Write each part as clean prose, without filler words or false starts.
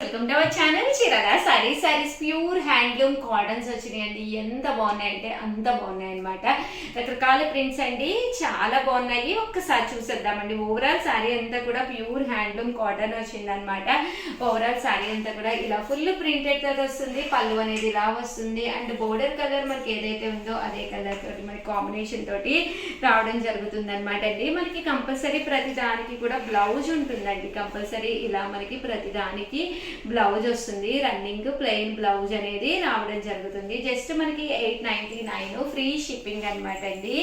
Welcome to our channel Chirala saris pure handloom cottons వచ్చినాయండి. ఎంత బాగున్నాయంటే అంత బాగున్నాయి అనమాట. రకరకాల ప్రింట్స్ అండి, చాలా బాగున్నాయి. ఒక్కసారి చూసేద్దామండి. ఓవరాల్ సారీ అంతా కూడా ప్యూర్ హ్యాండ్లూమ్ కాటన్ వచ్చిందనమాట. ఓవరాల్ సారీ అంతా కూడా ఇలా ఫుల్ ప్రింటెడ్ తో వస్తుంది. పళ్ళు అనేది ఇలా వస్తుంది అండ్ బోర్డర్ కలర్ మనకి ఏదైతే ఉందో అదే కలర్ తోటి మనకి కాంబినేషన్ తోటి రావడం జరుగుతుంది అనమాట అండి. మనకి కంపల్సరీ ప్రతి దానికి కూడా బ్లౌజ్ ఉంటుందండి. కంపల్సరీ ఇలా మనకి ప్రతి దానికి బ్లౌజ్ వస్తుంది. రన్నింగ్ ప్లెయిన్ బ్లౌజ్ అనేది రావడం జరుగుతుంది. జస్ట్ మనకి 899 ఫ్రీ షిప్పింగ్ అనమాట అండి.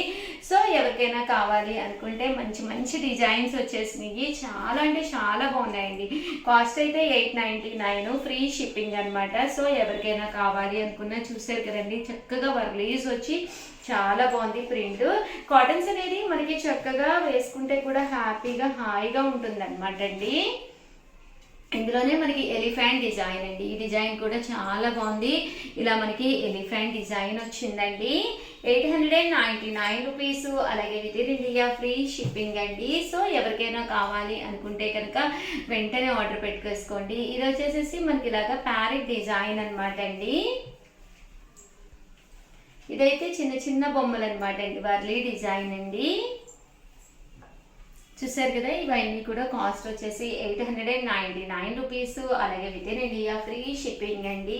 సో ఎవరికైనా కావాలి అనుకుంటే మంచి మంచి డిజైన్స్ వచ్చేసినాయి. చాలా అంటే చాలా బాగున్నాయండి. కాస్ట్ అయితే 899 ఫ్రీ షిప్పింగ్ అనమాట. సో ఎవరికైనా కావాలి అనుకున్నా చూసారు కదండి, చక్కగా వర్లీస్ వచ్చి చాలా బాగుంది. ప్రింట్ కాటన్స్ అనేది మనకి చక్కగా వేసుకుంటే కూడా హ్యాపీగా హాయిగా ఉంటుంది అనమాట అండి. ఇందులోనే మనకి ఎలిఫెంట్ డిజైన్ అండి. ఈ డిజైన్ కూడా చాలా బాగుంది. ఇలా మనకి ఎలిఫెంట్ డిజైన్ వచ్చిందండి. 899 రూపీస్. అలాగే within India free shipping అండి. సో ఎవరికైనా కావాలి అనుకుంటే కనుక వెంటనే ఆర్డర్ పెట్టుకేసుకోండి. ఇది వచ్చేసేసి మనకి ఇలాగా ప్యారెట్ డిజైన్ అనమాట అండి. ఇదైతే చిన్న చిన్న బొమ్మలు అనమాట అండి, వర్లీ డిజైన్ అండి. చూసారు కదా, ఇవన్నీ కూడా కాస్ట్ వచ్చేసి 899 రూపీస్. అలాగే within India free shipping అండి.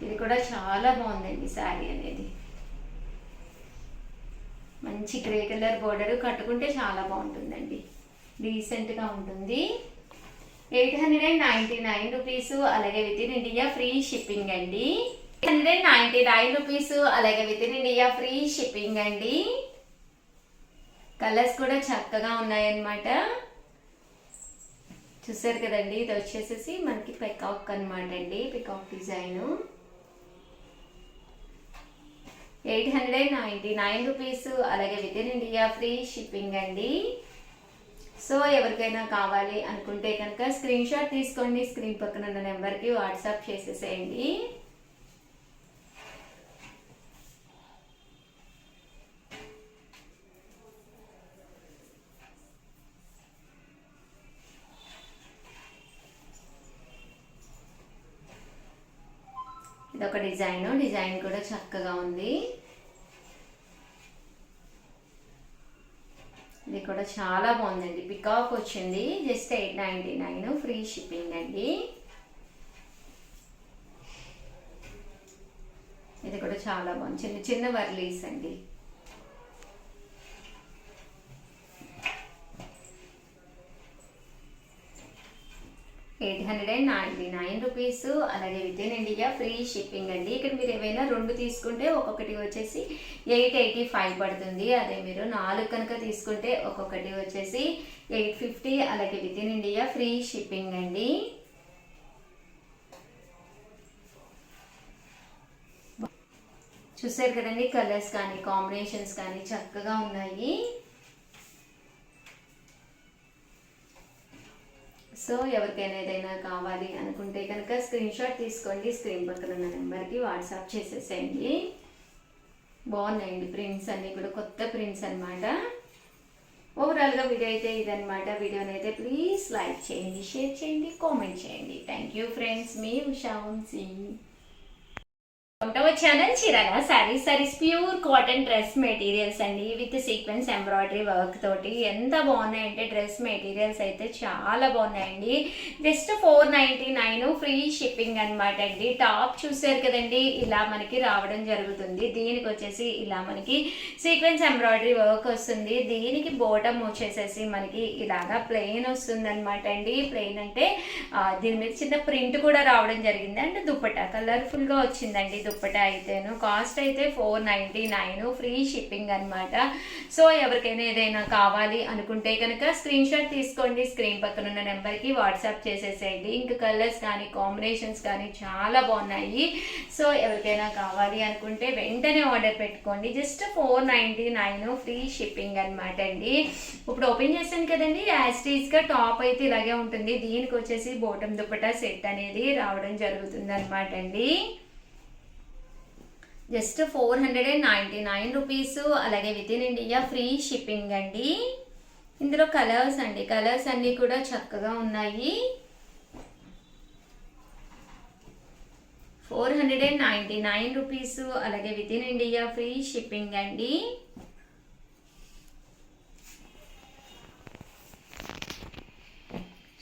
ఇది కూడా చాలా బాగుందండి శారీ అనేది. మంచి గ్రే కలర్ బోర్డర్ కట్టుకుంటే చాలా బాగుంటుందండి, డీసెంట్గా ఉంటుంది. 899 రూపీస్. అలాగే within India free shipping అండి. 899 రూపీస్. అలాగే within India free shipping అండి. కలర్స్ కూడా చక్కగా ఉన్నాయన్నమాట. చూసారు కదండి, ఇది వచ్చేసేసి మనకి పికాక్ అనమాట అండి, పికాక్ డిజైన్. 899 రూపీస్. అలాగే within India free shipping అండి. సో ఎవరికైనా కావాలి అనుకుంటే కనుక స్క్రీన్ షాట్ తీసుకోండి. స్క్రీన్ పక్కన ఉన్న నెంబర్కి వాట్సాప్ చేసేసేయండి. ఇదొక డిజైన్ కూడా చక్కగా ఉంది. ఇది కూడా చాలా బాగుందండి, పికాక్ వచ్చింది. జస్ట్ 899 ఫ్రీ షిప్పింగ్ అండి. ఇది కూడా చాలా బాగుంది, చిన్న చిన్న వర్లీస్ అండి. రూపీస్. అలాగే within India free shipping అండి. ఇక్కడ మీరు ఏమైనా 2 తీసుకుంటే ఒక్కొక్కటి వచ్చేసి 885 పడుతుంది. అదే మీరు 4 కనుక తీసుకుంటే ఒక్కొక్కటి వచ్చేసి 850. అలాగే within India free shipping అండి. చూసారు కదండి, కలర్స్ కానీ కాంబినేషన్స్ కానీ చక్కగా ఉన్నాయి. సో ఎవరికైనా ఏదైనా కావాలి అనుకుంటే కనుక స్క్రీన్ షాట్ తీసుకోండి. స్క్రీన్ పక్కన ఉన్న నెంబర్కి వాట్సాప్ చేసేసేయండి. బాగున్నాయండి ప్రింట్స్ అన్నీ కూడా, కొత్త ప్రింట్స్ అనమాట. ఓవరాల్గా వీడియో అయితే ఇదనమాట. వీడియోని అయితే ప్లీజ్ లైక్ చేయండి, షేర్ చేయండి, కామెంట్ చేయండి. థ్యాంక్ యూ ఫ్రెండ్స్, మీ Usha Vamshi. Channel Chirala saris pure cotton dress materials అండి, విత్ సీక్వెన్స్ ఎంబ్రాయిడరీ వర్క్ తోటి. ఎంత బాగున్నాయంటే డ్రెస్ మెటీరియల్స్ అయితే చాలా బాగున్నాయండి. జస్ట్ 499 ఫ్రీ షిప్పింగ్ అనమాట అండి. టాప్ చూసారు కదండి, ఇలా మనకి రావడం జరుగుతుంది. దీనికి వచ్చేసి ఇలా మనకి సీక్వెన్స్ ఎంబ్రాయిడరీ వర్క్ వస్తుంది. దీనికి బోటమ్ వచ్చేసేసి మనకి ఇలాగా ప్లెయిన్ వస్తుంది అనమాట అండి. ప్లెయిన్ అంటే దీని మీద చిన్న ప్రింట్ కూడా రావడం జరిగింది. అండ్ దుప్పటా కలర్ఫుల్గా వచ్చిందండి. దుప్పటా అయితేను కాస్ట్ అయితే 499 ఫ్రీ షిప్పింగ్ అనమాట. సో ఎవరికైనా ఏదైనా కావాలి అనుకుంటే కనుక స్క్రీన్ షాట్ తీసుకోండి. స్క్రీన్ పక్కన ఉన్న నెంబర్కి వాట్సాప్ చేసేసేయండి. ఇంకా కలర్స్ కానీ కాంబినేషన్స్ కానీ చాలా బాగున్నాయి. సో ఎవరికైనా కావాలి అనుకుంటే వెంటనే ఆర్డర్ పెట్టుకోండి. జస్ట్ 499 ఫ్రీ షిప్పింగ్ అనమాట అండి. ఇప్పుడు ఓపెన్ చేశాను కదండి, యాస్టీస్గా టాప్ అయితే ఇలాగే ఉంటుంది. దీనికి వచ్చేసి బోటం దుప్పటా సెట్ అనేది రావడం జరుగుతుంది అనమాట అండి. Just 499 rupees. అలాగే within India free shipping అండి. ఇందులో కలర్స్ అండి, కలర్స్ అన్నీ కూడా చక్కగా ఉన్నాయి. 499 రూపీస్. అలాగే within India free shipping అండి.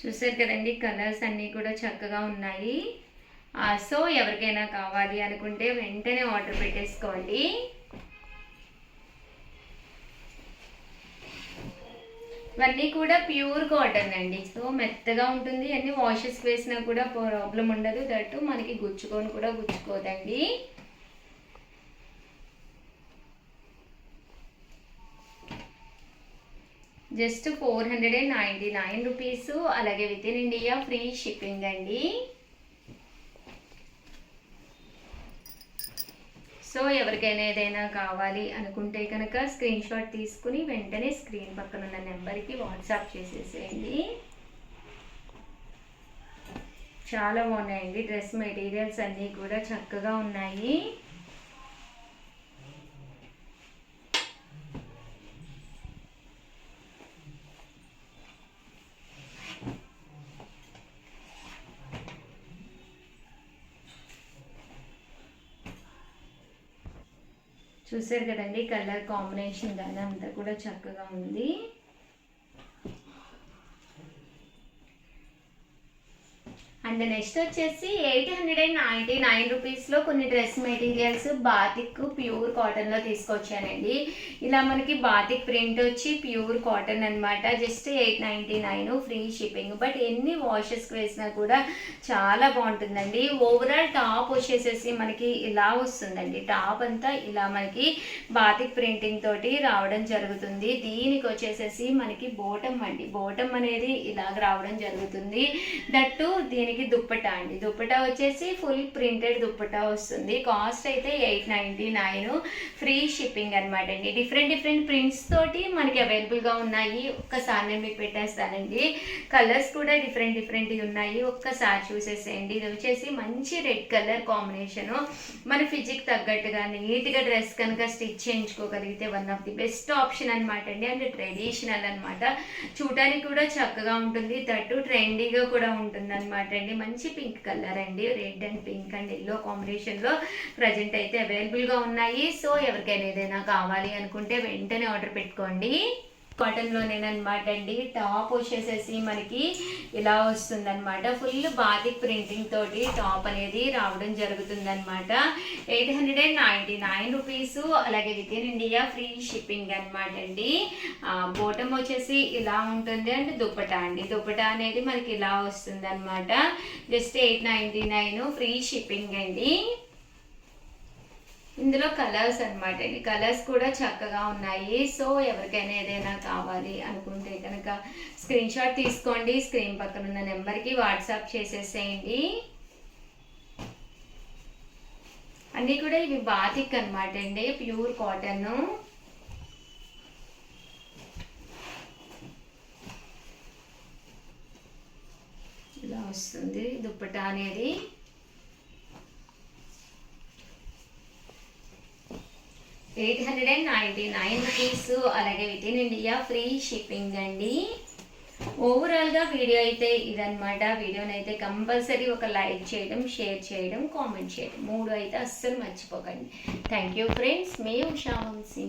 చూసారు కదండి, కలర్స్ అన్నీ కూడా చక్కగా ఉన్నాయి. సో ఎవరికైనా కావాలి అనుకుంటే వెంటనే ఆర్డర్ పెట్టేసుకోండి. ఇవన్నీ కూడా ప్యూర్ కాటన్ అండి. సో మెత్తగా ఉంటుంది, అన్ని వాషెస్ వేసినా కూడా ప్రాబ్లం ఉండదు. దట్టు మనకి గుచ్చుకొని కూడా గుచ్చుకోదండి. Just 499 rupees. అలాగే within India free shipping అండి. సో ఎవరికైనా ఏదైనా కావాలి అనుకుంటే కనుక స్క్రీన్ షాట్ తీసుకుని వెంటనే స్క్రీన్ పక్కన ఉన్న నెంబర్కి వాట్సాప్ చేసేసేయండి. చాలా బాగున్నాయండి, డ్రెస్ మెటీరియల్స్ అన్నీ కూడా చక్కగా ఉన్నాయి. చూసారు కదండి, కలర్ కాంబినేషన్ కానీ అంతా కూడా చక్కగా ఉంది. అండ్ నెక్స్ట్ వచ్చేసి 899 రూపీస్లో కొన్ని డ్రెస్ మెటీరియల్స్ బాతిక్ ప్యూర్ కాటన్లో తీసుకొచ్చానండి. ఇలా మనకి బాతిక్ ప్రింట్ వచ్చి ప్యూర్ కాటన్ అనమాట. Just 899 free shipping. బట్ ఎన్ని వాషెస్కి వేసినా కూడా చాలా బాగుంటుందండి. ఓవరాల్ టాప్ వచ్చేసేసి మనకి ఇలా వస్తుందండి. టాప్ అంతా ఇలా మనకి బాతిక్ ప్రింటింగ్ తోటి రావడం జరుగుతుంది. దీనికి వచ్చేసేసి మనకి బోటం అండి, బోటం అనేది ఇలాగ రావడం జరుగుతుంది. దట్టు దీనికి దుప్పటా అండి. దుప్పటా వచ్చేసి ఫుల్ ప్రింటెడ్ దుప్పటా వస్తుంది. కాస్ట్ అయితే 899 ఫ్రీ షిప్పింగ్ అనమాట అండి. డిఫరెంట్ ప్రింట్స్ తోటి మనకి అవైలబుల్గా ఉన్నాయి. ఒక్కసారి నేను మీకు పెట్టేస్తానండి. కలర్స్ కూడా డిఫరెంట్ ఉన్నాయి. ఒక్కసారి చూసేసేయండి. ఇది వచ్చేసి మంచి రెడ్ కలర్ కాంబినేషను. మన ఫిజిక్ తగ్గట్టుగా నీట్గా డ్రెస్ కనుక స్టిచ్ చేయించుకోగలిగితే one of the best option అనమాట అండి. అండ్ ట్రెడిషనల్ అనమాట. చూడడానికి కూడా చక్కగా ఉంటుంది, తట్టు ట్రెండీగా కూడా ఉంటుంది అనమాట అండి. మంచి పింక్ కలర్ అండి, red and pink and yellow కాంబినేషన్లో ప్రజెంట్ అయితే అవైలబుల్గా ఉన్నాయి. సో ఎవరికైనా ఏదైనా కావాలి అనుకుంటే వెంటనే ఆర్డర్ పెట్టుకోండి. కాటన్లోనేనమాట అండి. టాప్ వచ్చేసేసి మనకి ఇలా వస్తుంది అనమాట. ఫుల్ బాతిక్ ప్రింటింగ్ తోటి టాప్ అనేది రావడం జరుగుతుంది అనమాట. 899 రూపీస్. అలాగే within India free shipping అనమాట అండి. బోటం వచ్చేసి ఇలా ఉంటుంది. అండ్ దుప్పటా అండి, దుప్పటా అనేది మనకి ఇలా వస్తుంది అనమాట. జస్ట్ 899 ఫ్రీ షిప్పింగ్ అండి. ఇందులో కలర్స్ అనమాట అండి, కలర్స్ కూడా చక్కగా ఉన్నాయి. సో ఎవరికైనా ఏదైనా కావాలి అనుకుంటే కనుక స్క్రీన్ షాట్ తీసుకోండి, స్క్రీన్ పక్కన ఉన్న నెంబర్కి వాట్సాప్ చేసేసేయండి. అన్నీ కూడా ఇవి బాతిక్ అనమాట అండి, ప్యూర్ కాటన్. ఇలా వస్తుంది దుప్పటా అనేది. 899 రూపీస్. అలాగే within India free shipping అండి. ఓవరాల్గా వీడియో అయితే ఇదనమాట. వీడియోని అయితే కంపల్సరీ ఒక లైక్ చేయడం, షేర్ చేయడం, కామెంట్ చేయడం 3 అయితే అస్సలు మర్చిపోకండి. Thank you friends. మీ ఉషా వంశీ.